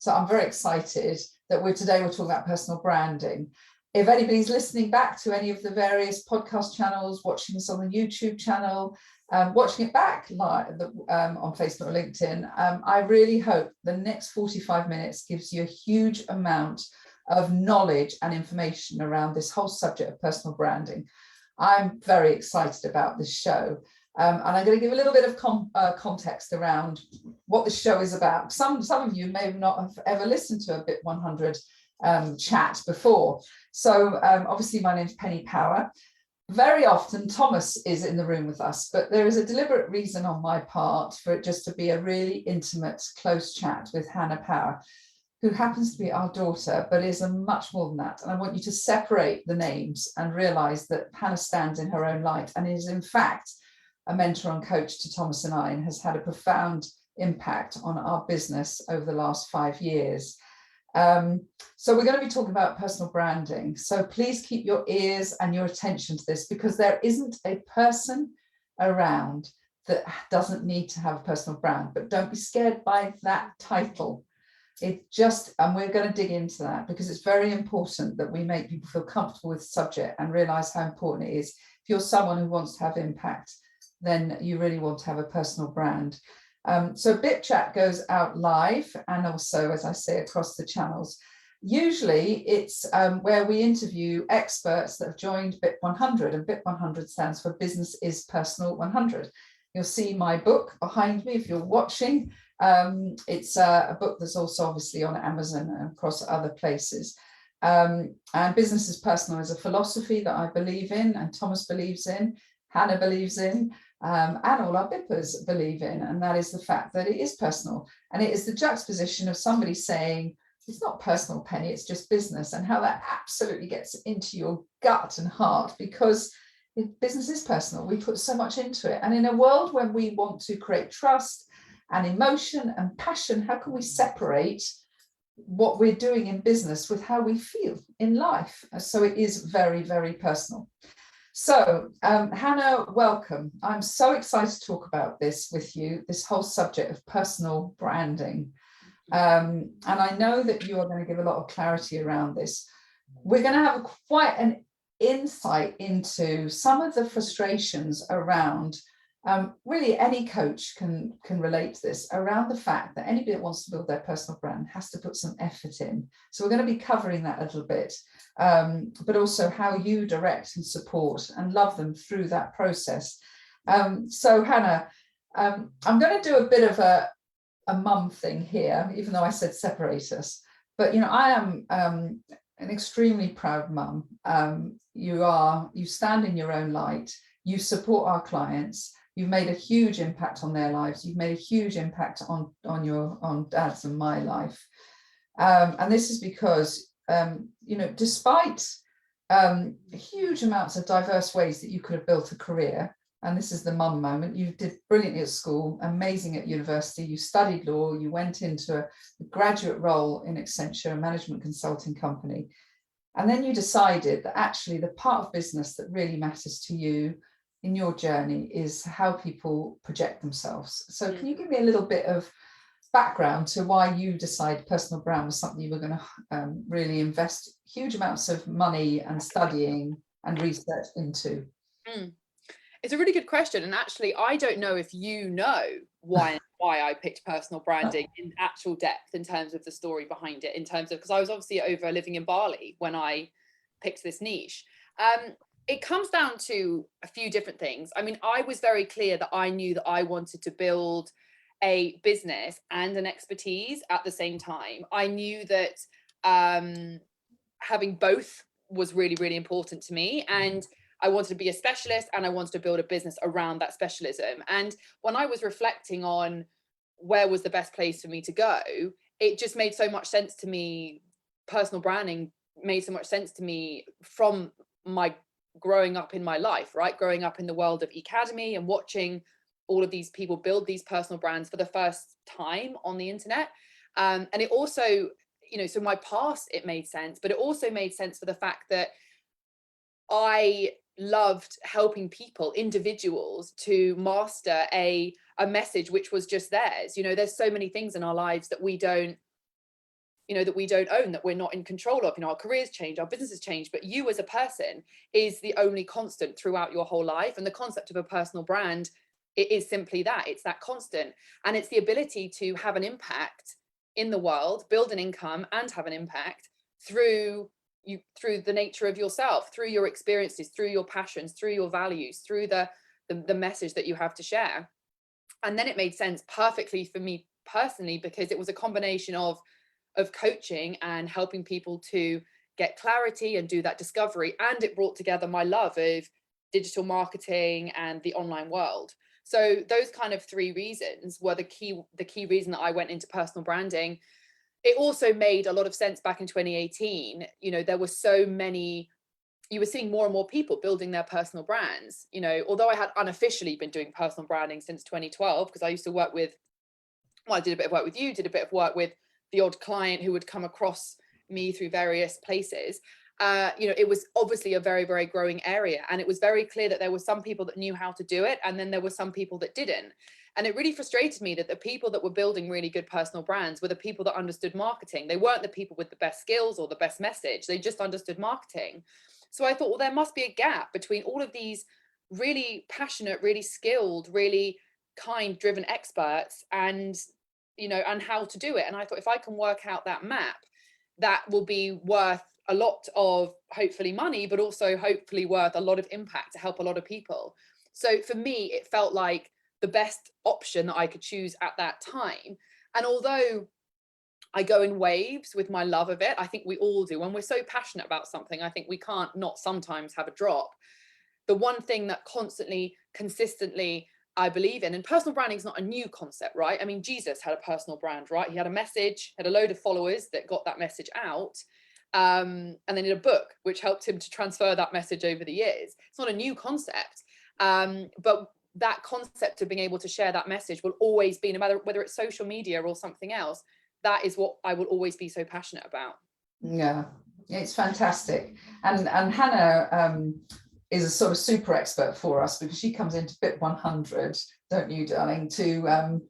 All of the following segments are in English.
So I'm very excited that today we're talking about personal branding. If anybody's listening back to any of the various podcast channels, watching this on the YouTube channel, watching it back live on Facebook or LinkedIn, I really hope the next 45 minutes gives you a huge amount of knowledge and information around this whole subject of personal branding. I'm very excited about this show. And I'm going to give a little bit of context around what the show is about. Some of you may not have ever listened to a BIP 100 chat before. So obviously my name's Penny Power. Very often Thomas is in the room with us, but there is a deliberate reason on my part for it just to be a really intimate, close chat with Hannah Power, who happens to be our daughter, but is a much more than that. And I want you to separate the names and realize that Hannah stands in her own light and is in fact a mentor and coach to Thomas and I, and has had a profound impact on our business over the last 5 years. So we're going to be talking about personal branding. So please keep your ears and your attention to this, because there isn't a person around that doesn't need to have a personal brand, but don't be scared by that title. And we're going to dig into that, because it's very important that we make people feel comfortable with the subject and realize how important it is. If you're someone who wants to have impact, then you really want to have a personal brand. So BIP Chat goes out live and also, as I say, across the channels. Usually it's where we interview experts that have joined BIP 100, and BIP 100 stands for Business is Personal 100. You'll see my book behind me if you're watching. It's a book that's also obviously on Amazon and across other places. And Business is Personal is a philosophy that I believe in, and Thomas believes in, Hannah believes in, and all our BIPers believe in, and that is the fact that it is personal. And it is the juxtaposition of somebody saying, it's not personal, Penny, it's just business, and how that absolutely gets into your gut and heart, because business is personal. We put so much into it. And in a world when we want to create trust and emotion and passion, how can we separate what we're doing in business with how we feel in life? So it is very, very personal. So Hannah, welcome. I'm so excited to talk about this with you, this whole subject of personal branding. And I know that you are going to give a lot of clarity around this. We're going to have quite an insight into some of the frustrations around, really any coach can relate to this, around the fact that anybody that wants to build their personal brand has to put some effort in. So we're going to be covering that a little bit, but also how you direct and support and love them through that process. So Hannah, I'm going to do a bit of a mum thing here, even though I said separate us, but I am an extremely proud mum. You stand in your own light, you support our clients, you've made a huge impact on their lives, you've made a huge impact on Dad's and my life. And this is because, despite huge amounts of diverse ways that you could have built a career, and this is the mum moment, you did brilliantly at school, amazing at university, you studied law, you went into a graduate role in Accenture, a management consulting company. And then you decided that actually the part of business that really matters to you in your journey is how people project themselves. So can you give me a little bit of background to why you decided personal brand was something you were going to really invest huge amounts of money and studying and research into? It's a really good question. And actually, I don't know if you know why I picked personal branding in actual depth in terms of the story behind it, in terms of, because I was obviously over living in Bali when I picked this niche. It comes down to a few different things. I mean, I was very clear that I knew that I wanted to build a business and an expertise at the same time. I knew that having both was really, really important to me. And I wanted to be a specialist and I wanted to build a business around that specialism. And when I was reflecting on where was the best place for me to go, it just made so much sense to me. Personal branding made so much sense to me from my growing up in my life, right? Growing up in the world of Academy and watching all of these people build these personal brands for the first time on the internet. And it also, so my past, it made sense, but it also made sense for the fact that I loved helping people, individuals, to master a message which was just theirs. There's so many things in our lives that we don't you know, that we don't own, that we're not in control of. You know, our careers change, our businesses change, but you as a person is the only constant throughout your whole life. And the concept of a personal brand, it is simply that. It's that constant. And it's the ability to have an impact in the world, build an income and have an impact through the nature of yourself, through your experiences, through your passions, through your values, through the message that you have to share. And then it made sense perfectly for me personally, because it was a combination of coaching and helping people to get clarity and do that discovery. And it brought together my love of digital marketing and the online world. So those kind of three reasons were the key reason that I went into personal branding. It also made a lot of sense back in 2018. You know, there were so many, you were seeing more and more people building their personal brands. You know, although I had unofficially been doing personal branding since 2012, because I used to work with, well, I did a bit of work with you, did a bit of work with the odd client who would come across me through various places. You know, it was obviously a very, very growing area. And it was very clear that there were some people that knew how to do it. And then there were some people that didn't. And it really frustrated me that the people that were building really good personal brands were the people that understood marketing. They weren't the people with the best skills or the best message. They just understood marketing. So I thought, well, there must be a gap between all of these really passionate, really skilled, really kind, driven experts and, you know, and how to do it. And I thought, if I can work out that map, that will be worth a lot of hopefully money, but also hopefully worth a lot of impact to help a lot of people. So for me, it felt like the best option that I could choose at that time. And although I go in waves with my love of it, I think we all do. When we're so passionate about something, I think we can't not sometimes have a drop. The one thing that constantly, consistently, I believe in, and personal branding is not a new concept, right? I mean, Jesus had a personal brand, right? He had a message, had a load of followers that got that message out. And then in a book, which helped him to transfer that message over the years. It's not a new concept, but that concept of being able to share that message will always be, no matter whether it's social media or something else, that is what I will always be so passionate about. Yeah, it's fantastic. And Hannah is a sort of super expert for us, because she comes into BIP 100, don't you, darling, to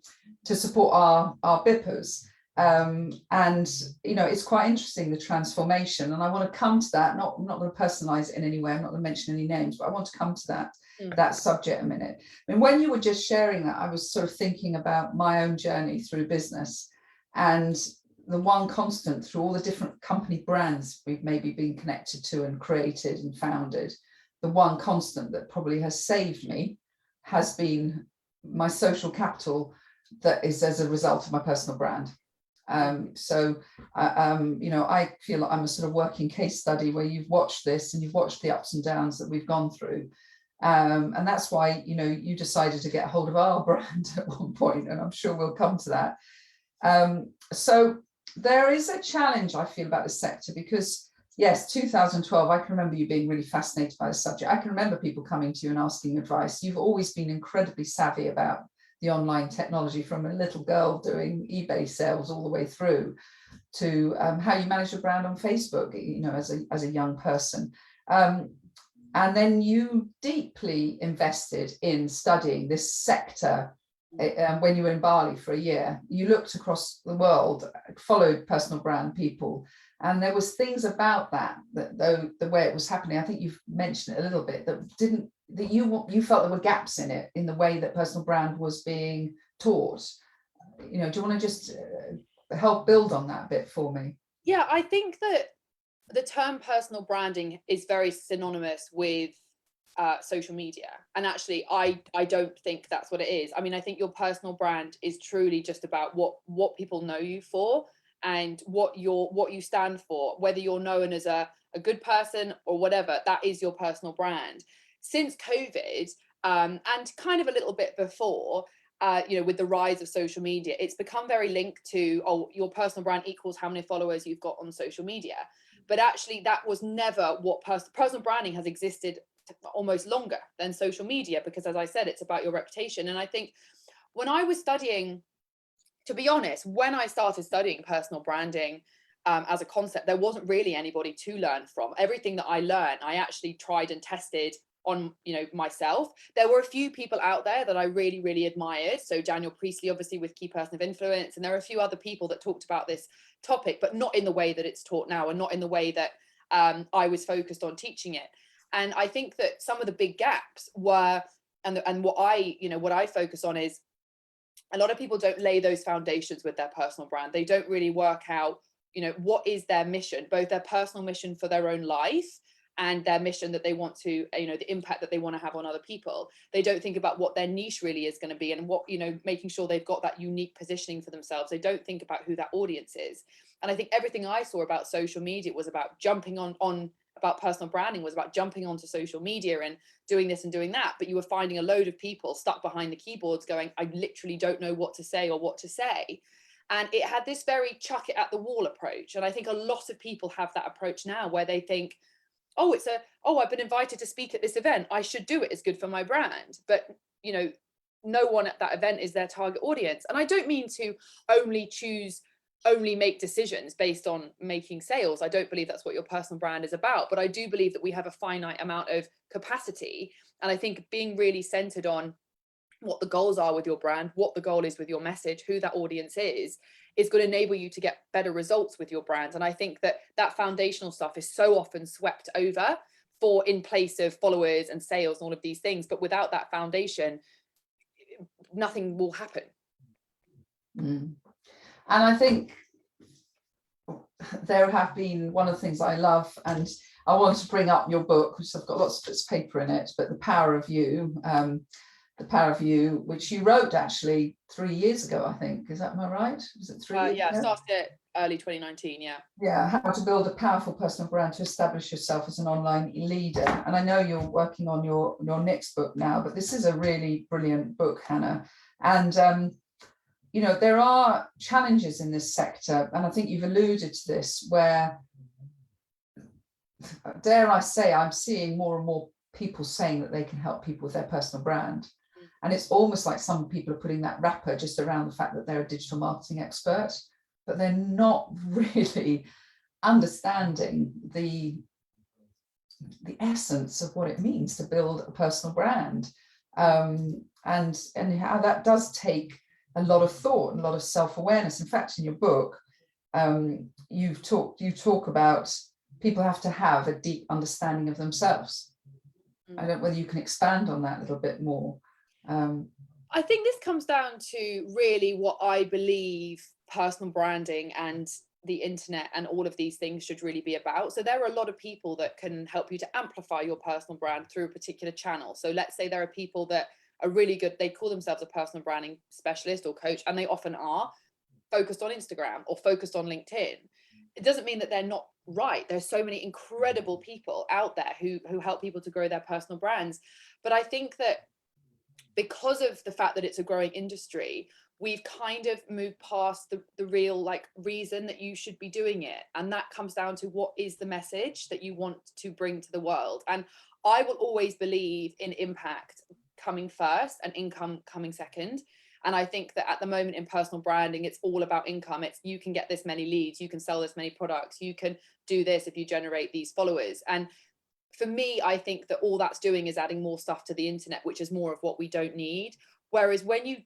support our BIPers. And you know, it's quite interesting, the transformation, and I want to come to that. I'm not going to personalize it in any way, I'm not going to mention any names, but I want to come to that subject a minute. I mean, when you were just sharing that, I was sort of thinking about my own journey through business, and the one constant through all the different company brands we've maybe been connected to and created and founded, the one constant that probably has saved me has been my social capital that is as a result of my personal brand. So you know, I feel like I'm a sort of working case study where you've watched this and you've watched the ups and downs that we've gone through. And that's why, you know, you decided to get hold of our brand at one point, and I'm sure we'll come to that. So there is a challenge, I feel, about this sector, because yes, 2012, I can remember you being really fascinated by the subject. I can remember people coming to you and asking advice. You've always been incredibly savvy about the online technology, from a little girl doing eBay sales all the way through to how you manage your brand on Facebook, you know, as a young person. And then you deeply invested in studying this sector. When you were in Bali for a year, you looked across the world, followed personal brand people, and there was things about that though the way it was happening, I think you've mentioned it a little bit, that you felt there were gaps in it, in the way that personal brand was being taught. You know, do you want to just help build on that a bit for me? Yeah, I think that the term personal branding is very synonymous with social media, and actually I don't think that's what it is. I mean, I think your personal brand is truly just about what people know you for, and what you stand for, whether you're known as a good person or whatever. That is your personal brand. Since COVID, and kind of a little bit before, you know, with the rise of social media, it's become very linked to, oh, your personal brand equals how many followers you've got on social media. But actually, that was never what personal branding has existed almost longer than social media, because, as I said, it's about your reputation. And I think when I was studying, to be honest, when I started studying personal branding as a concept, there wasn't really anybody to learn from. Everything that I learned, I actually tried and tested on, you know, myself. There were a few people out there that I really, really admired. So Daniel Priestley, obviously, with Key Person of Influence, and there are a few other people that talked about this topic, but not in the way that it's taught now, and not in the way that I was focused on teaching it. And I think that some of the big gaps were, and what I focus on is, a lot of people don't lay those foundations with their personal brand. They don't really work out, you know, what is their mission, both their personal mission for their own life and their mission that they want to, you know, the impact that they want to have on other people. They don't think about what their niche really is going to be, and what, you know, making sure they've got that unique positioning for themselves. They don't think about who that audience is. And I think everything I saw about social media was about jumping on about personal branding, was about jumping onto social media and doing this and doing that. But you were finding a load of people stuck behind the keyboards going, I literally don't know what to say or what to say. And it had this very chuck it at the wall approach. And I think a lot of people have that approach now, where they think, oh, I've been invited to speak at this event, I should do it, it's good for my brand. But, you know, no one at that event is their target audience. And I don't mean to only make decisions based on making sales. I don't believe that's what your personal brand is about, but I do believe that we have a finite amount of capacity. And I think being really centered on what the goals are with your brand, what the goal is with your message, who that audience is going to enable you to get better results with your brand. And I think that that foundational stuff is so often swept over for in place of followers and sales and all of these things. But without that foundation, nothing will happen. Mm. And I think there have been, one of the things I love, and I want to bring up your book, which I've got lots of bits of paper in it, but The Power of You, which you wrote actually 3 years ago, I think. Am I right? Was it 3 years ago? Started it early 2019, yeah. Yeah, how to build a powerful personal brand to establish yourself as an online leader. And I know you're working on your next book now, but this is a really brilliant book, Hannah. And you know, there are challenges in this sector, and I think you've alluded to this, where, dare I say, I'm seeing more and more people saying that they can help people with their personal brand. And it's almost like some people are putting that wrapper just around the fact that they're a digital marketing expert, but they're not really understanding the essence of what it means to build a personal brand, and how that does take a lot of thought and a lot of self-awareness. In fact, in your book, you talk about people have to have a deep understanding of themselves. I don't know whether you can expand on that a little bit more. I think this comes down to really what I believe personal branding and the internet and all of these things should really be about. So there are a lot of people that can help you to amplify your personal brand through a particular channel. So let's say there are people that are really good, they call themselves a personal branding specialist or coach, and they often are focused on Instagram or focused on LinkedIn. It doesn't mean that they're not right. There's so many incredible people out there who help people to grow their personal brands. But I think that because of the fact that it's a growing industry, we've kind of moved past the real reason that you should be doing it. And that comes down to, what is the message that you want to bring to the world? And I will always believe in impact coming first and income coming second. And I think that at the moment in personal branding, it's all about income. It's, you can get this many leads, you can sell this many products, you can do this if you generate these followers. And for me, I think that all that's doing is adding more stuff to the internet, which is more of what we don't need. Whereas when you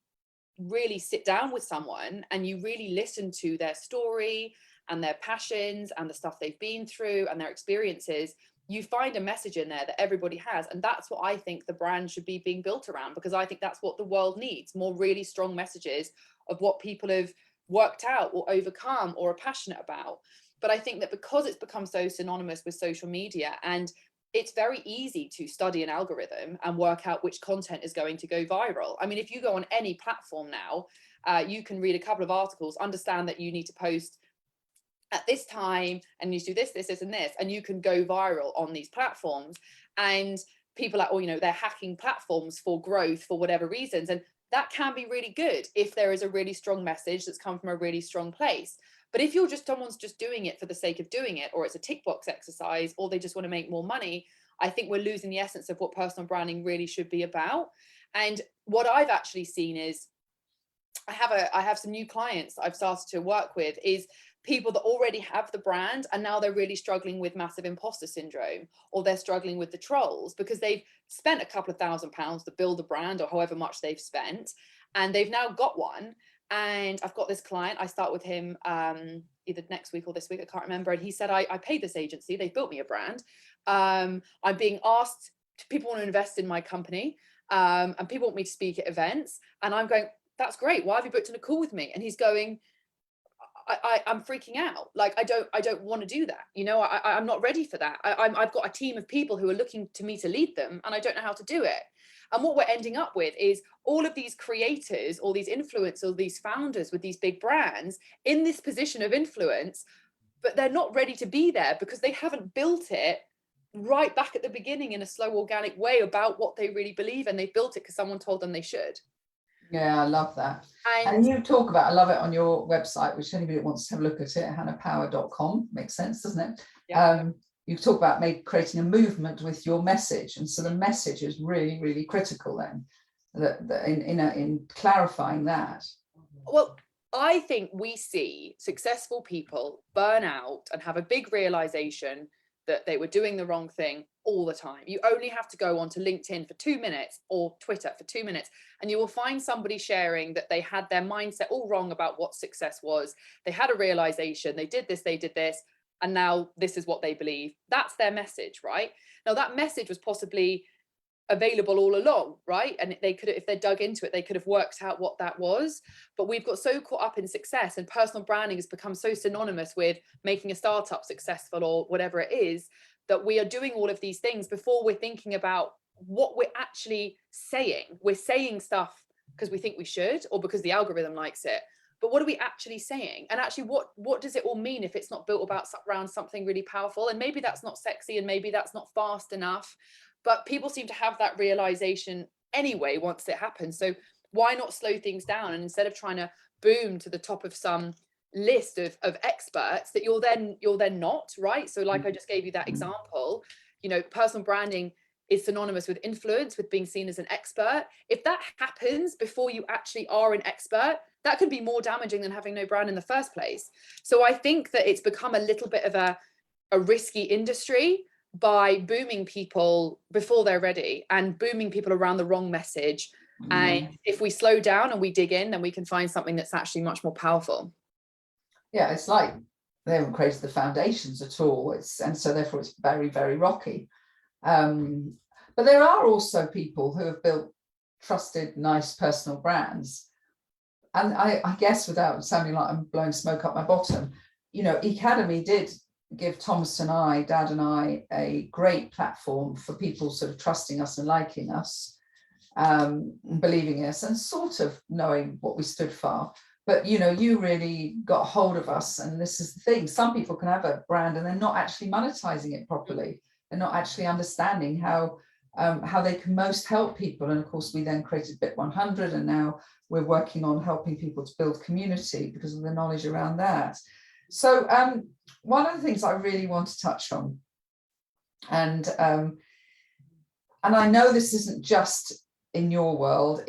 really sit down with someone and you really listen to their story and their passions and the stuff they've been through and their experiences, you find a message in there that everybody has. And that's what I think the brand should be being built around, because I think that's what the world needs, more really strong messages of what people have worked out or overcome or are passionate about. But I think that because it's become so synonymous with social media, and it's very easy to study an algorithm and work out which content is going to go viral. I mean, if you go on any platform now, you can read a couple of articles, understand that you need to post at this time and you do this, and this, and you can go viral on these platforms. And people are, they're hacking platforms for growth for whatever reasons. And that can be really good if there is a really strong message that's come from a really strong place. But if someone's just doing it for the sake of doing it, or it's a tick box exercise, or they just want to make more money, I think we're losing the essence of what personal branding really should be about. And what I've actually seen is, I have some new clients I've started to work with, is people that already have the brand, and now they're really struggling with massive imposter syndrome, or they're struggling with the trolls because they've spent a couple of £1,000s to build a brand, or however much they've spent, and they've now got one. And I've got this client, I start with him either next week or this week, I can't remember, and he said, I paid this agency, they built me a brand, I'm being asked, people want to invest in my company, and people want me to speak at events, and I'm going, that's great, why have you booked in a call with me? And he's going, I'm freaking out. Like, I don't want to do that. You know, I'm not ready for that. I've got a team of people who are looking to me to lead them, and I don't know how to do it. And what we're ending up with is all of these creators, all these influencers, these founders with these big brands in this position of influence, but they're not ready to be there because they haven't built it right back at the beginning in a slow, organic way about what they really believe, and they built it because someone told them they should. Yeah, I love that. And you talk about, I love it on your website, which anybody that wants to have a look at it, hannahpower.com, makes sense, doesn't it? Yeah. You talk about creating a movement with your message. And so the message is really, really critical then, in clarifying that. Well, I think we see successful people burn out and have a big realization that they were doing the wrong thing all the time. You only have to go onto LinkedIn for 2 minutes or Twitter for 2 minutes, and you will find somebody sharing that they had their mindset all wrong about what success was. They had a realization, they did this, and now this is what they believe. That's their message, right? Now that message was possibly available all along, right? And they could, if they dug into it, they could have worked out what that was. But we've got so caught up in success, and personal branding has become so synonymous with making a startup successful or whatever it is, that we are doing all of these things before we're thinking about what we're actually saying. We're saying stuff because we think we should, or because the algorithm likes it. But what are we actually saying? And actually, what does it all mean if it's not built around something really powerful? And maybe that's not sexy, and maybe that's not fast enough, but people seem to have that realization anyway once it happens. So why not slow things down? And instead of trying to boom to the top of some list of experts that you're then not, right? So like I just gave you that example, you know, personal branding is synonymous with influence, with being seen as an expert. If that happens before you actually are an expert, that could be more damaging than having no brand in the first place. So I think that it's become a little bit of a risky industry by booming people before they're ready, and booming people around the wrong message. And if we slow down and we dig in, then we can find something that's actually much more powerful. Yeah, it's like they haven't created the foundations at all. And so therefore it's very, very rocky. But there are also people who have built trusted, nice personal brands. And I guess, without sounding like I'm blowing smoke up my bottom, you know, Academy did give Thomas and I, Dad and I, a great platform for people sort of trusting us and liking us, believing us, and sort of knowing what we stood for. But, you know, you really got hold of us. And this is the thing. Some people can have a brand and they're not actually monetizing it properly. They're not actually understanding how they can most help people. And of course, we then created BIP 100, and now we're working on helping people to build community because of the knowledge around that. So one of the things I really want to touch on, and I know this isn't just in your world,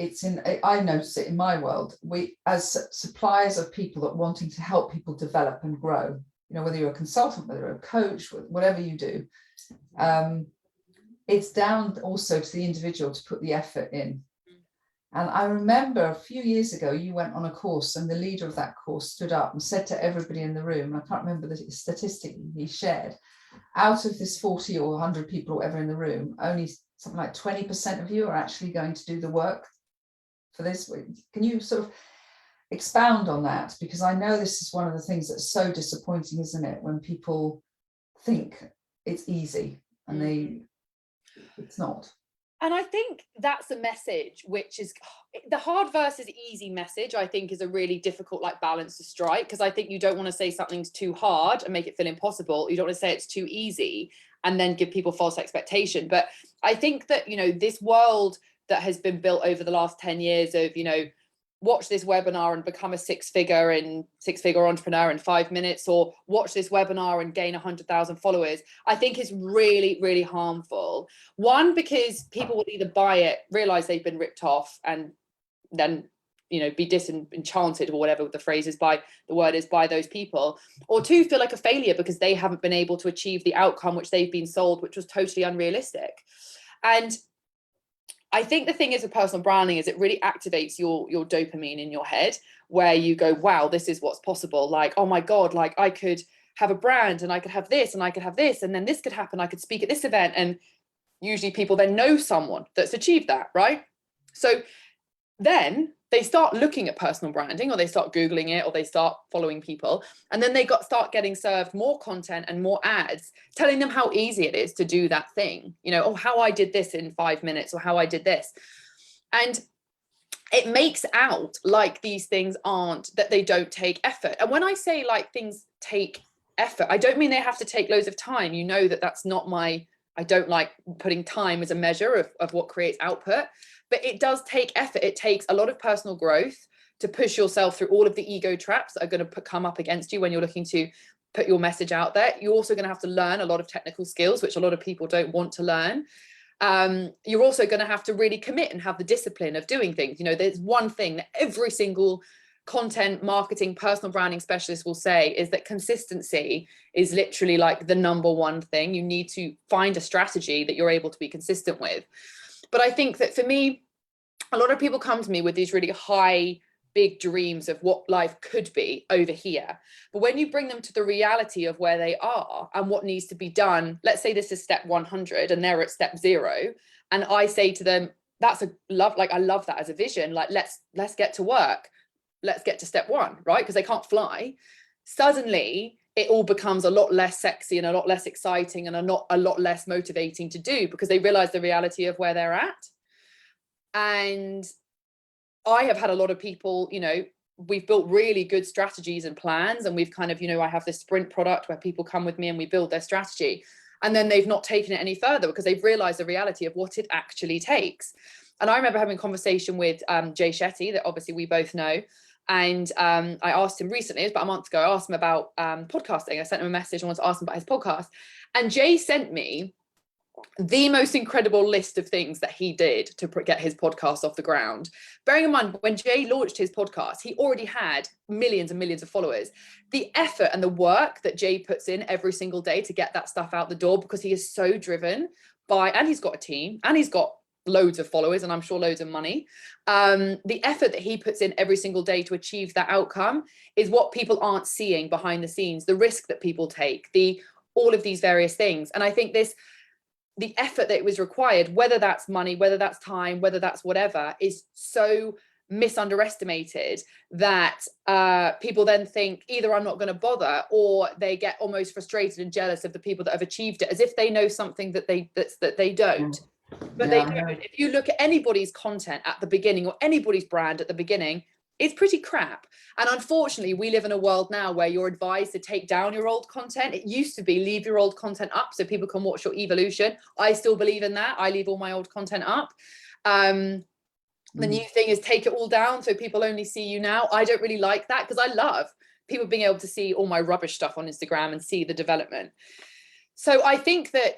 I notice it in my world. We, as suppliers of people that wanting to help people develop and grow, you know, whether you're a consultant, whether you're a coach, whatever you do, it's down also to the individual to put the effort in. And I remember a few years ago, you went on a course, and the leader of that course stood up and said to everybody in the room, I can't remember the statistic he shared, out of this 40 or 100 people or whatever in the room, only something like 20% of you are actually going to do the work for this. Can you sort of expound on that? Because I know this is one of the things that's so disappointing, isn't it? When people think it's easy and it's not. And I think that's a message which is the hard versus easy message. I think is a really difficult balance to strike, because I think you don't want to say something's too hard and make it feel impossible. You don't want to say it's too easy and then give people false expectation. But I think that, you know, this world that has been built over the last 10 years of, you know, watch this webinar and become a six-figure entrepreneur in 5 minutes, or watch this webinar and gain 100,000 followers, I think is really, really harmful. One, because people will either buy it, realize they've been ripped off, and then be disenchanted, or whatever the phrase is, by the word is, by those people, or two, feel like a failure because they haven't been able to achieve the outcome which they've been sold, which was totally unrealistic. And I think the thing is with personal branding is it really activates your dopamine in your head, where you go, wow, this is what's possible. Like, oh my God, like I could have a brand and I could have this and I could have this, and then this could happen. I could speak at this event. And usually people then know someone that's achieved that, right? So then they start looking at personal branding, or they start Googling it, or they start following people. And then they start getting served more content and more ads telling them how easy it is to do that thing. Oh, how I did this in 5 minutes, or how I did this. And it makes out like these things that they don't take effort. And when I say like things take effort, I don't mean they have to take loads of time. That's not I don't like putting time as a measure of what creates output, but it does take effort. It takes a lot of personal growth to push yourself through all of the ego traps that are going to come up against you when you're looking to put your message out there. You're also going to have to learn a lot of technical skills, which a lot of people don't want to learn. You're also going to have to really commit and have the discipline of doing things. There's one thing that every single content marketing personal branding specialist will say, is that consistency is literally like the number one thing. You need to find a strategy that you're able to be consistent with. But I think that for me, a lot of people come to me with these really high, big dreams of what life could be over here. But when you bring them to the reality of where they are and what needs to be done, let's say this is step 100 and they're at step 0. And I say to them, I love that as a vision. Like, let's get to work. Let's get to step 1, right? Because they can't fly. Suddenly it all becomes a lot less sexy and a lot less exciting and a lot less motivating to do, because they realize the reality of where they're at. And I have had a lot of people, we've built really good strategies and plans, and we've kind of, I have this sprint product where people come with me and we build their strategy, and then they've not taken it any further because they've realized the reality of what it actually takes. And I remember having a conversation with Jay Shetty, that obviously we both know. And I asked him recently, it was about a month ago, I asked him about podcasting. I sent him a message and wanted to ask him about his podcast. And Jay sent me the most incredible list of things that he did to get his podcast off the ground. Bearing in mind, when Jay launched his podcast, he already had millions and millions of followers. The effort and the work that Jay puts in every single day to get that stuff out the door, because he is so driven and he's got a team, and he's got loads of followers, and I'm sure loads of money. The effort that he puts in every single day to achieve that outcome is what people aren't seeing behind the scenes, the risk that people take, all of these various things. And I think the effort that was required, whether that's money, whether that's time, whether that's whatever, is so misunderestimated that people then think either I'm not going to bother, or they get almost frustrated and jealous of the people that have achieved it, as if they know something that they don't. But they don't. If you look at anybody's content at the beginning, or anybody's brand at the beginning, it's pretty crap. And unfortunately, we live in a world now where you're advised to take down your old content. It used to be leave your old content up so people can watch your evolution. I still believe in that. I leave all my old content up. The new thing is take it all down so people only see you now. I don't really like that, because I love people being able to see all my rubbish stuff on Instagram and see the development. So I think that,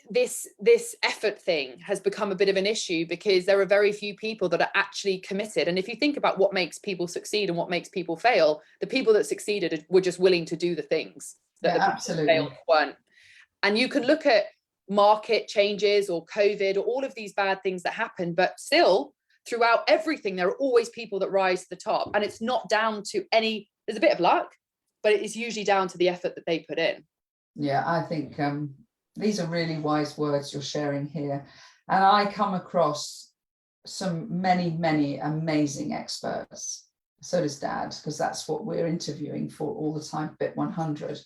this effort thing has become a bit of an issue, because there are very few people that are actually committed. And if you think about what makes people succeed and what makes people fail, the people that succeeded were just willing to do the things that the people that failed weren't. And you can look at market changes or COVID or all of these bad things that happen, but still throughout everything, there are always people that rise to the top. And it's not down to there's a bit of luck, but it is usually down to the effort that they put in. Yeah, I think these are really wise words you're sharing here. And I come across many amazing experts. So does Dad, because that's what we're interviewing for all the time, BIP 100.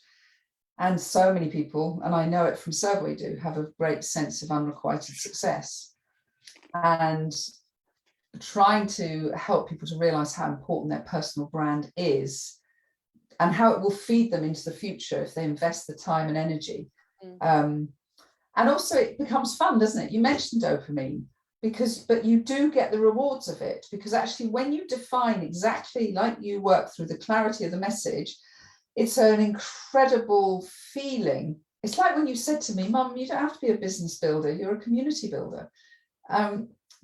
And so many people, and I know it from survey do, have a great sense of unrequited success. And trying to help people to realize how important their personal brand is, and how it will feed them into the future if they invest the time and energy. And also it becomes fun, doesn't it? You mentioned dopamine, but you do get the rewards of it, because actually when you define exactly like you work through the clarity of the message, it's an incredible feeling. It's like when you said to me, Mum, you don't have to be a business builder, you're a community builder.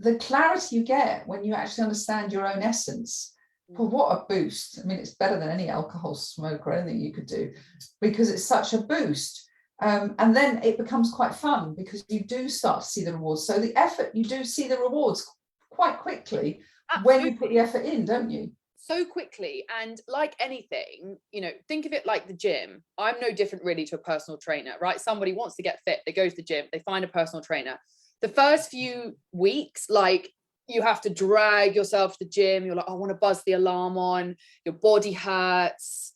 the clarity you get when you actually understand your own essence, well, what a boost. I mean, it's better than any alcohol smoke or anything you could do, because it's such a boost. And then it becomes quite fun because you do start to see the rewards. So the effort, you do see the rewards quite quickly. Absolutely. When you put the effort in, don't you? So quickly. And like anything, you know, think of it like the gym. I'm no different really to a personal trainer, right? Somebody wants to get fit, they go to the gym, they find a personal trainer. The first few weeks, like, you have to drag yourself to the gym. You're like, I want to buzz the alarm on, your body hurts.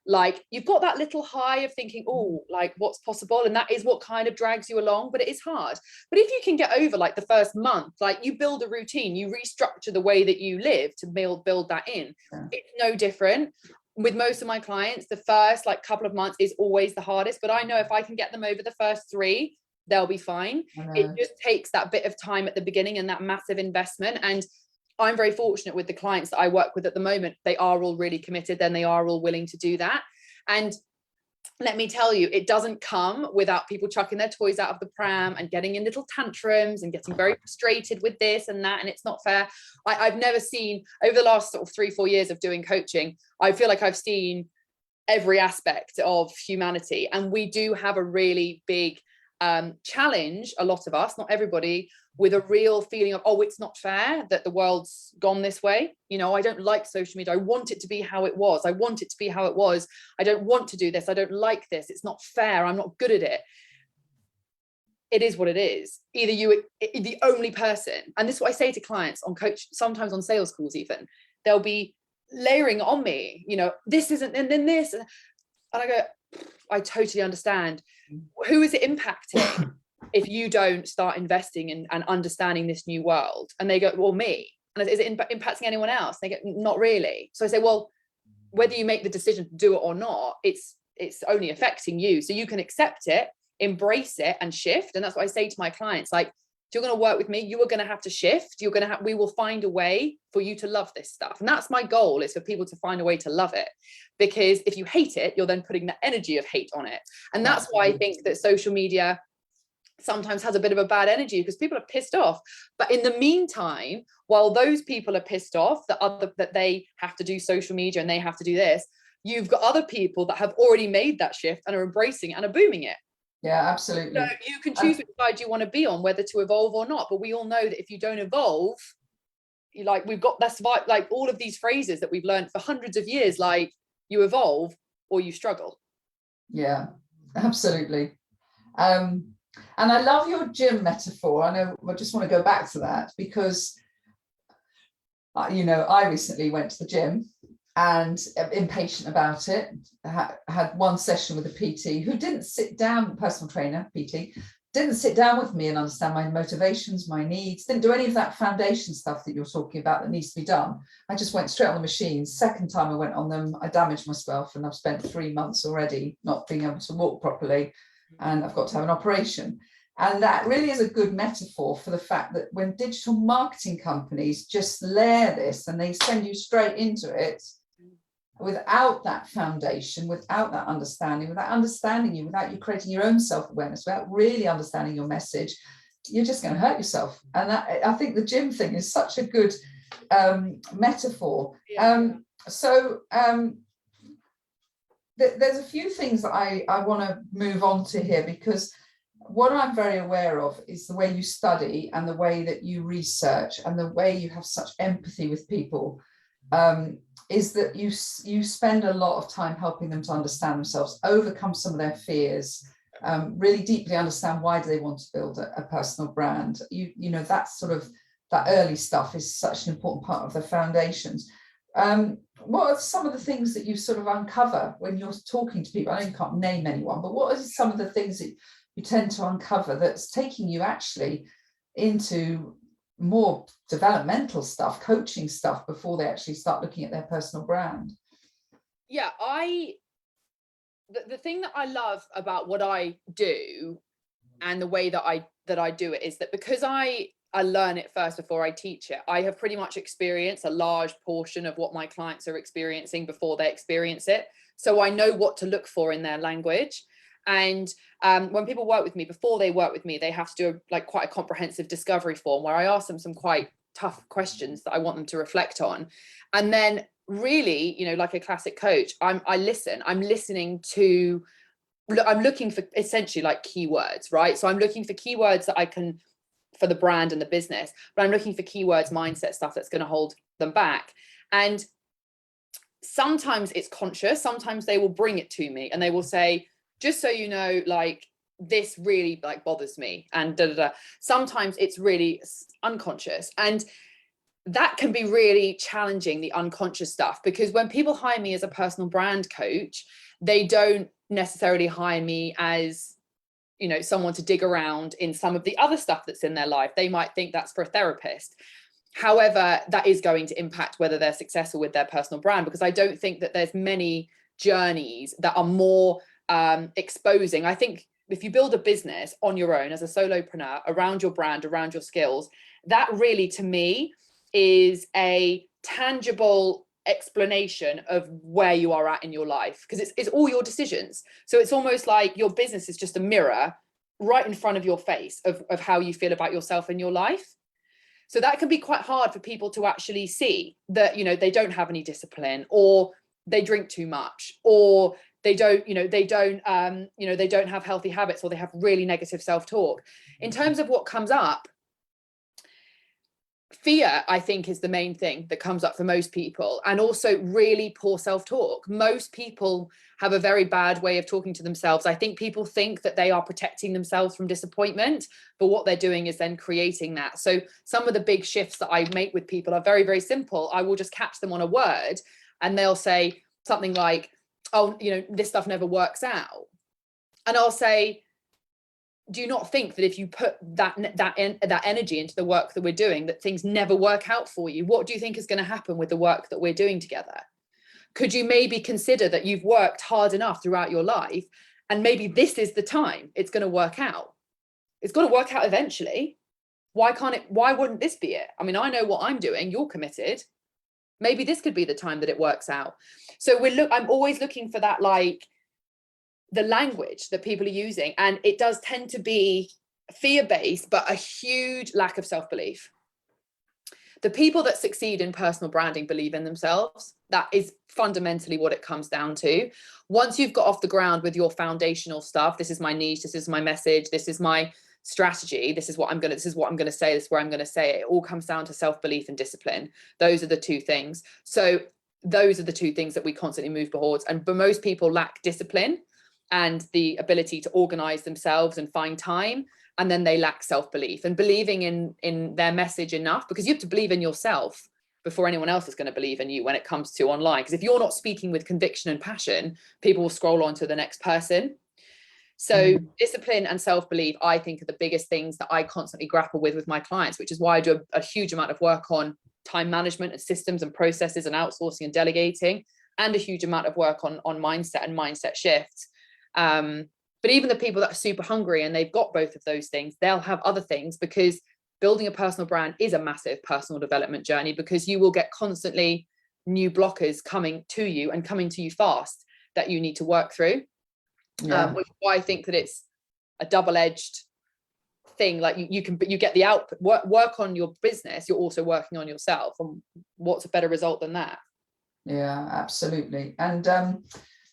Like, you've got that little high of thinking, oh, like, what's possible? And that is what kind of drags you along, but it is hard. But if you can get over like the first month, like, you build a routine, you restructure the way that you live to build that in. It's no different. With most of my clients, the first like couple of months is always the hardest, but I know if I can get them over the first 3, they'll be fine. It just takes that bit of time at the beginning and that massive investment. And I'm very fortunate with the clients that I work with at the moment. They are all really committed, and they are all willing to do that. And let me tell you, it doesn't come without people chucking their toys out of the pram and getting in little tantrums and getting very frustrated with this and that. And it's not fair. I've never seen, over the last sort of 3-4 years of doing coaching, I feel like I've seen every aspect of humanity. And we do have a really big challenge, a lot of us, not everybody, with a real feeling of, oh, it's not fair that the world's gone this way. You know, I don't like social media. I want it to be how it was. I want it to be how it was. I don't want to do this. I don't like this. It's not fair. I'm not good at it. It is what it is. Either you are the only person, and this is what I say to clients on coach, sometimes on sales calls even, they'll be layering on me, you know, this isn't, and then this. And I go, I totally understand. Who is it impacting if you don't start investing in and understanding this new world? And they go, well, me. And is it impacting anyone else? And they go, not really. So I say, well, whether you make the decision to do it or not, it's only affecting you. So you can accept it, embrace it, and shift. And that's what I say to my clients, like, if you're going to work with me, you are going to have to shift. We will find a way for you to love this stuff. And that's my goal, is for people to find a way to love it. Because if you hate it, you're then putting the energy of hate on it. And that's why I think that social media sometimes has a bit of a bad energy, because people are pissed off. But in the meantime, while those people are pissed off that they have to do social media and they have to do this, you've got other people that have already made that shift and are embracing it and are booming it. Yeah, absolutely. So you can choose which side you want to be on, whether to evolve or not. But we all know that if you don't evolve, we've got that's like all of these phrases that we've learned for hundreds of years, like, you evolve or you struggle. Yeah, absolutely. And I love your gym metaphor. I know I just want to go back to that because, you know, I recently went to the gym and impatient about it. Had one session with a PT who didn't sit down, personal trainer, PT, didn't sit down with me and understand my motivations, my needs, didn't do any of that foundation stuff that you're talking about that needs to be done. I just went straight on the machines. Second time I went on them, I damaged myself, and I've spent 3 months already not being able to walk properly, and I've got to have an operation. And that really is a good metaphor for the fact that when digital marketing companies just layer this and they send you straight into it, without that foundation, without that understanding, without understanding you, without you creating your own self-awareness, without really understanding your message, you're just going to hurt yourself. And that, I think the gym thing is such a good metaphor. Yeah. There's a few things that I want to move on to here, because what I'm very aware of is the way you study and the way that you research and the way you have such empathy with people. Is that you spend a lot of time helping them to understand themselves, overcome some of their fears, really deeply understand why do they want to build a personal brand. You know, that's sort of, that early stuff is such an important part of the foundations. What are some of the things that you sort of uncover when you're talking to people? I know you can't name anyone, but what are some of the things that you tend to uncover that's taking you actually into more developmental stuff, coaching stuff, before they actually start looking at their personal brand? Yeah, the thing that I love about what I do and the way that I do it is that because I learn it first before I teach it, I have pretty much experienced a large portion of what my clients are experiencing before they experience it. So I know what to look for in their language. And when people work with me, before they work with me, they have to do quite a comprehensive discovery form where I ask them some quite tough questions that I want them to reflect on. And then really, like a classic coach, I'm listening to, I'm looking for essentially like keywords, right? So I'm looking for keywords that I can, for the brand and the business, but I'm looking for keywords, mindset stuff that's going to hold them back. And sometimes it's conscious, sometimes they will bring it to me and they will say, just so you know, this really bothers me, and da da da. Sometimes it's really unconscious, and that can be really challenging, the unconscious stuff, because when people hire me as a personal brand coach, they don't necessarily hire me as someone to dig around in some of the other stuff that's in their life. They might think that's for a therapist. However, that is going to impact whether they're successful with their personal brand, because I don't think that there's many journeys that are more exposing. I think if you build a business on your own as a solopreneur around your brand, around your skills, that really, to me, is a tangible explanation of where you are at in your life, because it's all your decisions. So it's almost like your business is just a mirror right in front of your face of how you feel about yourself and your life. So that can be quite hard for people to actually see that, they don't have any discipline, or they drink too much, or they don't have healthy habits, or they have really negative self-talk. In terms of what comes up, fear, I think, is the main thing that comes up for most people, and also really poor self-talk. Most people have a very bad way of talking to themselves. I think people think that they are protecting themselves from disappointment, but what they're doing is then creating that. So some of the big shifts that I make with people are very, very simple. I will just catch them on a word and they'll say something like, oh, this stuff never works out. And I'll say, do you not think that if you put that energy into the work that we're doing, that things never work out for you? What do you think is going to happen with the work that we're doing together? Could you maybe consider that you've worked hard enough throughout your life, and maybe this is the time it's going to work out? It's got to work out eventually. Why wouldn't this be it? I mean, I know what I'm doing. You're committed. Maybe this could be the time that it works out. So I'm always looking for that, the language that people are using, and it does tend to be fear-based, but a huge lack of self-belief. The people that succeed in personal branding believe in themselves. That is fundamentally what it comes down to. Once you've got off the ground with your foundational stuff, this is my niche, this is my message, this is my strategy, this is what I'm going to say, this is where I'm going to say it. It all comes down to self-belief and discipline. Those are the two things. So those are the two things that we constantly move towards. But most people lack discipline and the ability to organize themselves and find time, and then they lack self-belief and believing in their message enough, because you have to believe in yourself before anyone else is going to believe in you when it comes to online. Because if you're not speaking with conviction and passion, people will scroll on to the next person. So discipline and self-belief, I think, are the biggest things that I constantly grapple with my clients, which is why I do a huge amount of work on time management and systems and processes and outsourcing and delegating, and a huge amount of work on mindset and mindset shifts. But even the people that are super hungry and they've got both of those things, they'll have other things, because building a personal brand is a massive personal development journey, because you will get constantly new blockers coming to you and coming to you fast that you need to work through. Which is why I think that it's a double-edged thing. You get the output, work on your business, you're also working on yourself, and what's a better result than that? Yeah, absolutely. And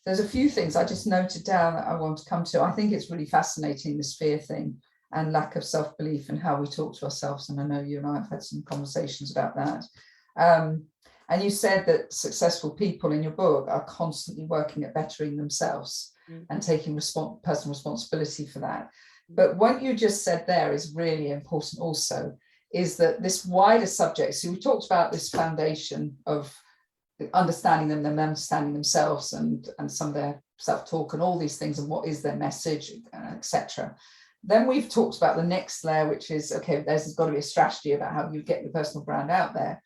there's a few things I just noted down that I want to come to. I think it's really fascinating, this fear thing and lack of self-belief and how we talk to ourselves. And I know you and I have had some conversations about that. And you said that successful people in your book are constantly working at bettering themselves and taking personal responsibility for that. But what you just said there is really important also, is that this wider subject, so we talked about this foundation of understanding them understanding themselves and some of their self-talk and all these things, and what is their message, etc. Then we've talked about the next layer, which is, okay, there's got to be a strategy about how you get your personal brand out there.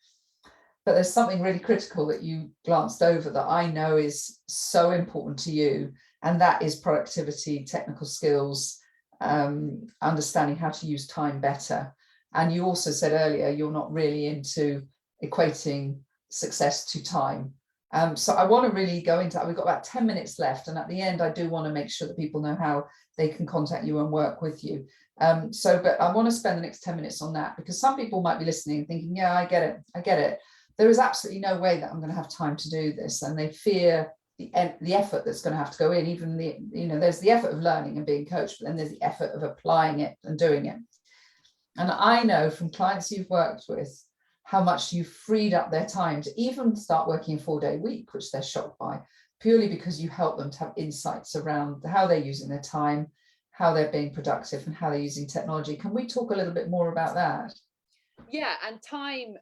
But there's something really critical that you glanced over that I know is so important to you, and that is productivity, technical skills, understanding how to use time better. And you also said earlier, you're not really into equating success to time. So I want to really go into that. We've got about 10 minutes left, and at the end I do want to make sure that people know how they can contact you and work with you. But I want to spend the next 10 minutes on that, because some people might be listening and thinking, yeah, I get it. There is absolutely no way that I'm going to have time to do this, and they fear the effort that's going to have to go in. Even there's the effort of learning and being coached, but then there's the effort of applying it and doing it. And I know from clients you've worked with how much you've freed up their time to even start working a 4-day week, which they're shocked by, purely because you help them to have insights around how they're using their time, how they're being productive, and how they're using technology. Can we talk a little bit more about that? Yeah, and time,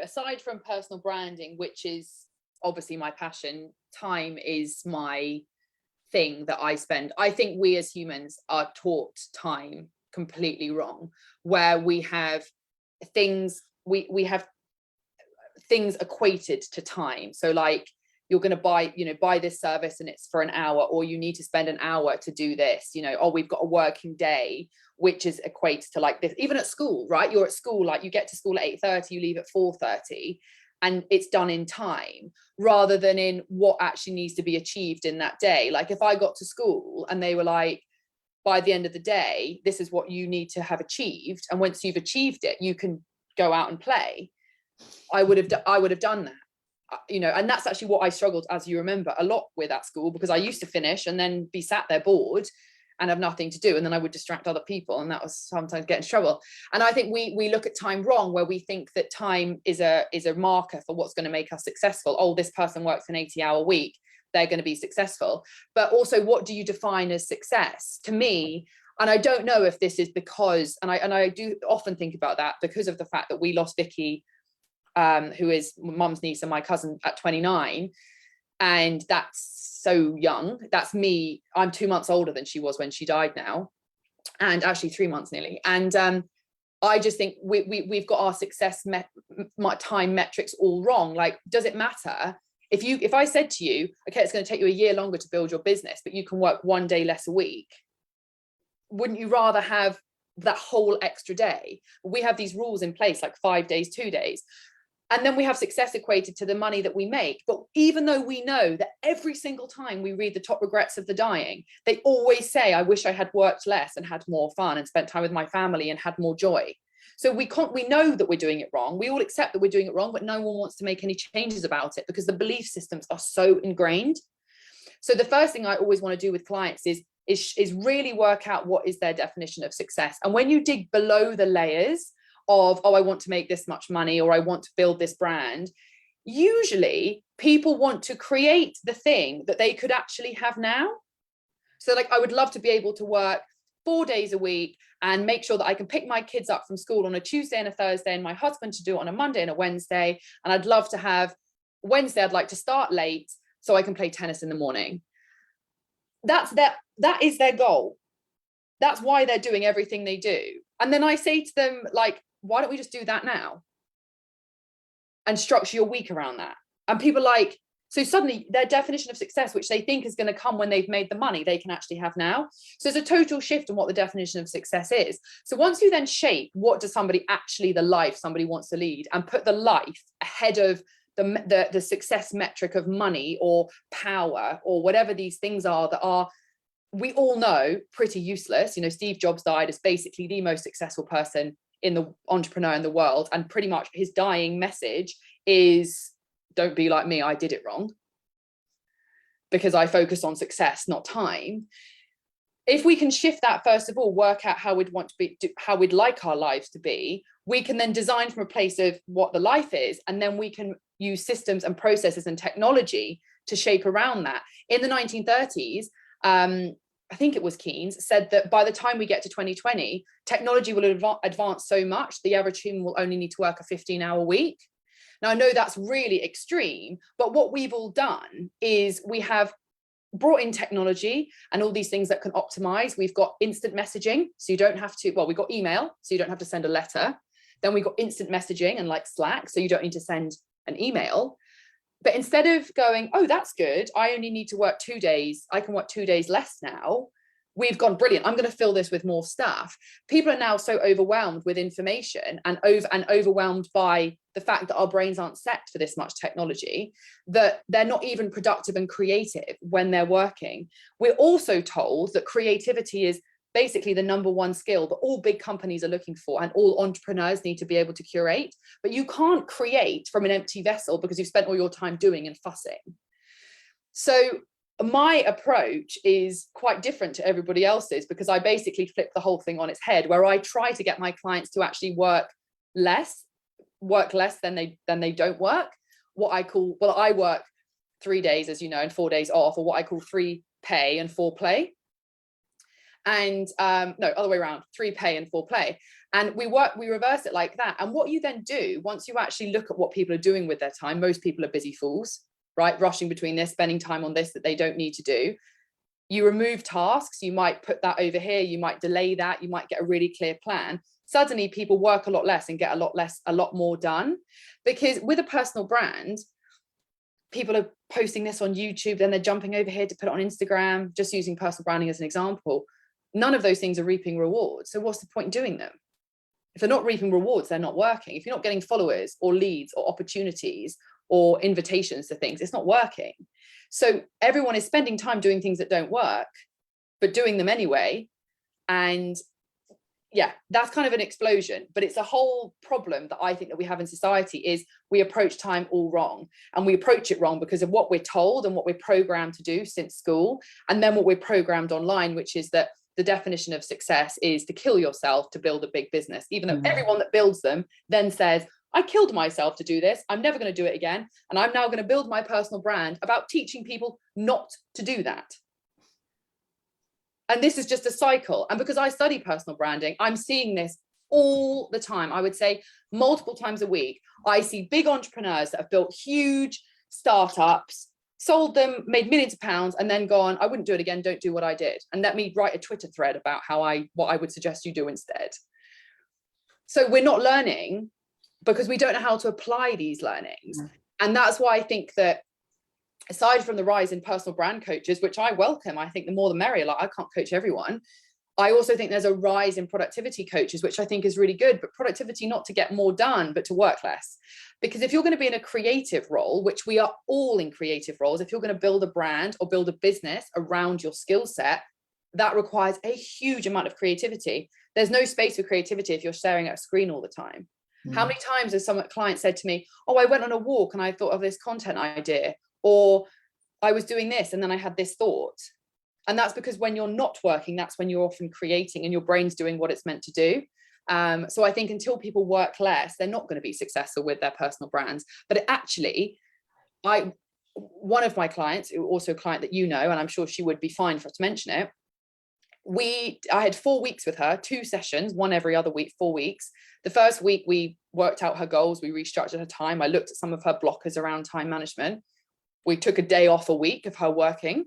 aside from personal branding, which is obviously my passion, time is my thing that I spend. I think we as humans are taught time completely wrong, where we have things, we have things equated to time. So like, you're going to buy this service and it's for an hour, or you need to spend an hour to do this, we've got a working day, which is equates to like this. Even at school, right? You're at school, like you get to school at 8:30, you leave at 4:30, and it's done in time rather than in what actually needs to be achieved in that day. Like if I got to school and they were like, by the end of the day, this is what you need to have achieved, and once you've achieved it, you can go out and play. I would have done that, and that's actually what I struggled, as you remember, a lot with at school, because I used to finish and then be sat there bored and have nothing to do, and then I would distract other people, and that was sometimes get in trouble. And I think we look at time wrong, where we think that time is a marker for what's going to make us successful. Oh, this person works an 80-hour week, they're going to be successful. But also, what do you define as success? To me, and I don't know if this is because, and I do often think about that, because of the fact that we lost Vicky, who is mum's niece and my cousin, at 29, and that's so young. That's me. I'm 2 months older than she was when she died now, and actually 3 months nearly. And I just think we've got our success time metrics all wrong. Like, does it matter if I said to you, okay, it's going to take you a year longer to build your business, but you can work 1 day less a week? Wouldn't you rather have that whole extra day? We have these rules in place, like 5 days, 2 days. And then we have success equated to the money that we make. But even though we know that every single time we read the top regrets of the dying, they always say, I wish I had worked less and had more fun and spent time with my family and had more joy. So we know that we're doing it wrong. We all accept that we're doing it wrong, but no one wants to make any changes about it, because the belief systems are so ingrained. So the first thing I always want to do with clients is really work out what is their definition of success. And when you dig below the layers of, oh, I want to make this much money, or I want to build this brand, usually people want to create the thing that they could actually have now. So like, I would love to be able to work 4 days a week and make sure that I can pick my kids up from school on a Tuesday and a Thursday, and my husband to do it on a Monday and a Wednesday. And I'd love to have Wednesday, I'd like to start late so I can play tennis in the morning. That is their goal. That's why they're doing everything they do. And then I say to them, like, why don't we just do that now and structure your week around that? And people like, so suddenly their definition of success, which they think is going to come when they've made the money, they can actually have now. So there's a total shift in what the definition of success is. So once you then shape what does somebody actually, the life somebody wants to lead, and put the life ahead of the success metric of money or power or whatever these things are that are, we all know, pretty useless. Steve Jobs died as basically the most successful person in the entrepreneur in the world, and pretty much his dying message is, don't be like me, I did it wrong, because I focused on success, not time. If we can shift that, first of all, work out how we'd want to be, how we'd like our lives to be, we can then design from a place of what the life is, and then we can use systems and processes and technology to shape around that. In the 1930s, I think it was Keynes, said that by the time we get to 2020, technology will advance so much, the average human will only need to work a 15-hour week. Now, I know that's really extreme, but what we've all done is we have brought in technology and all these things that can optimize. We've got instant messaging, so you don't have to, well, we've got email, so you don't have to send a letter. Then we've got instant messaging and like Slack, so you don't need to send an email. But instead of going, oh, that's good, I only need to work 2 days, I can work 2 days less now, we've gone, brilliant, I'm going to fill this with more staff. People are now so overwhelmed with information and overwhelmed by the fact that our brains aren't set for this much technology, that they're not even productive and creative when they're working. We're also told that creativity is basically the number one skill that all big companies are looking for and all entrepreneurs need to be able to curate. But you can't create from an empty vessel because you've spent all your time doing and fussing. So my approach is quite different to everybody else's, because I basically flip the whole thing on its head, where I try to get my clients to actually work less than they don't work. I work 3 days, as you know, and 4 days off, or what I call 3 pay and 4 play. And no, other way around, 3 pay and 4 play. And we reverse it like that. And what you then do, once you actually look at what people are doing with their time, most people are busy fools, right? Rushing between this, spending time on this that they don't need to do. You remove tasks, you might put that over here, you might delay that, you might get a really clear plan. Suddenly people work a lot less and get a lot more done. Because with a personal brand, people are posting this on YouTube, then they're jumping over here to put it on Instagram, just using personal branding as an example. None of those things are reaping rewards. So what's the point in doing them? If they're not reaping rewards, they're not working. If you're not getting followers or leads or opportunities or invitations to things, it's not working. So everyone is spending time doing things that don't work, but doing them anyway. And yeah, that's kind of an explosion. But it's a whole problem that I think that we have in society is we approach time all wrong. And we approach it wrong because of what we're told and what we're programmed to do since school. And then what we're programmed online, which is that the definition of success is to kill yourself to build a big business, even though everyone that builds them then says, I killed myself to do this, I'm never going to do it again. And I'm now going to build my personal brand about teaching people not to do that. And this is just a cycle. And because I study personal branding, I'm seeing this all the time. I would say multiple times a week, I see big entrepreneurs that have built huge startups, sold them, made millions of pounds, and then gone, I wouldn't do it again, don't do what I did. And let me write a Twitter thread about what I would suggest you do instead. So we're not learning because we don't know how to apply these learnings. And that's why I think that aside from the rise in personal brand coaches, which I welcome, I think the more the merrier, like I can't coach everyone. I also think there's a rise in productivity coaches, which I think is really good, but productivity not to get more done, but to work less. Because if you're going to be in a creative role, which we are all in creative roles, if you're going to build a brand or build a business around your skill set, that requires a huge amount of creativity. There's no space for creativity if you're staring at a screen all the time. How many times has some client said to me, oh, I went on a walk and I thought of this content idea, or I was doing this and then I had this thought. And that's because when you're not working, that's when you're often creating and your brain's doing what it's meant to do. So I think until people work less, they're not going to be successful with their personal brands. But actually, one of my clients, also a client that you know, and I'm sure she would be fine for us to mention it. I had 4 weeks with her, 2 sessions, one every other week, 4 weeks. The first week we worked out her goals, we restructured her time. I looked at some of her blockers around time management. We took a day off a week of her working.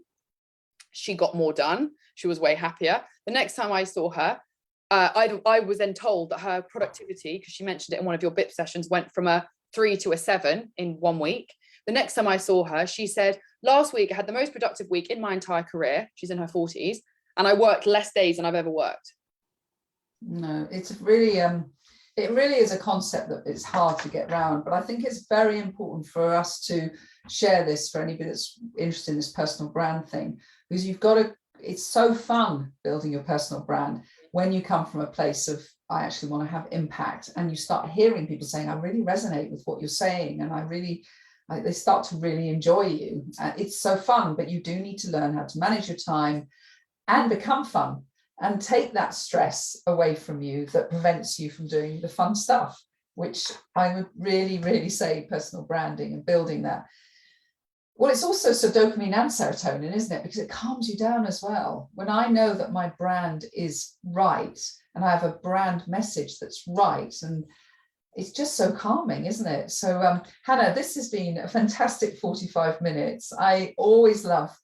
She got more done. She was way happier. The next time I saw her, I was then told that her productivity, because she mentioned it in one of your BIP sessions, went from a 3 to a 7 in 1 week. The next time I saw her, she said, last week I had the most productive week in my entire career. She's in her 40s. And I worked less days than I've ever worked. No, it's really, it really is a concept that it's hard to get around, but I think it's very important for us to share this for anybody that's interested in this personal brand thing, because it's so fun building your personal brand when you come from a place of, I actually want to have impact, and you start hearing people saying, I really resonate with what you're saying, and they start to really enjoy you. It's so fun, but you do need to learn how to manage your time and become fun and take that stress away from you that prevents you from doing the fun stuff, which I would really, really say personal branding and building that. Well, it's also so dopamine and serotonin, isn't it? Because it calms you down as well. When I know that my brand is right and I have a brand message that's right, and it's just so calming, isn't it? So Hannah, this has been a fantastic 45 minutes. I always love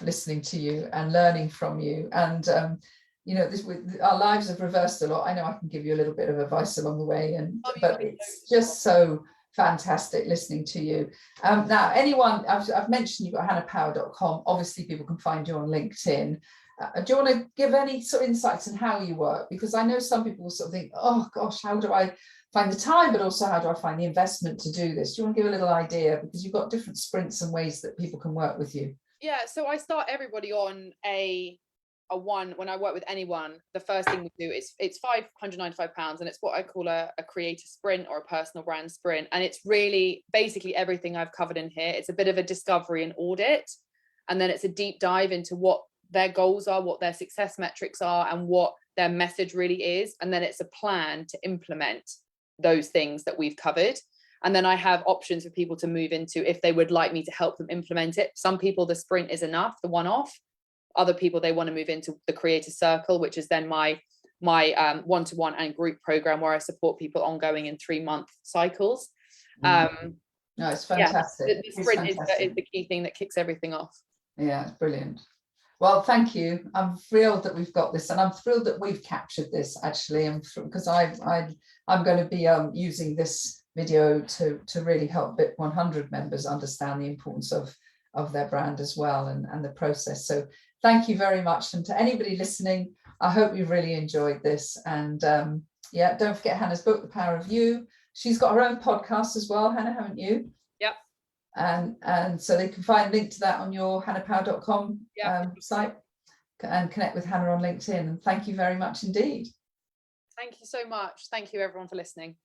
listening to you and learning from you. And our lives have reversed a lot. I know I can give you a little bit of advice along the way, but it's just so fantastic listening to you. Now, anyone, I've mentioned you've got hannahpower.com. Obviously, people can find you on LinkedIn. Do you want to give any sort of insights on how you work? Because I know some people will sort of think, oh gosh, how do I find the time, but also how do I find the investment to do this? Do you want to give a little idea? Because you've got different sprints and ways that people can work with you. Yeah, so I start everybody on a one. When I work with anyone, the first thing we do is it's £595, and it's what I call a creator sprint or a personal brand sprint. And it's really basically everything I've covered in here. It's a bit of a discovery and audit, and then it's a deep dive into what their goals are, what their success metrics are, and what their message really is. And then it's a plan to implement those things that we've covered. And then I have options for people to move into if they would like me to help them implement it. Some people, the sprint is enough, the one-off. Other people, they want to move into the creator circle, which is then my one-to-one and group program where I support people ongoing in 3-month cycles. No, it's fantastic. Yeah, the sprint is the key thing that kicks everything off. Yeah, it's brilliant. Well, thank you. I'm thrilled that we've got this, and I'm thrilled that we've captured this actually, because I'm going to be using this video to really help BIP 100 members understand the importance of their brand as well, and the process. So thank you very much. And to anybody listening, I hope you've really enjoyed this. And yeah, don't forget Hannah's book, The Power of You. She's got her own podcast as well, Hannah, haven't you? Yep. And so they can find a link to that on your hannahpower.com site, and connect with Hannah on LinkedIn. And thank you very much indeed. Thank you so much. Thank you everyone for listening.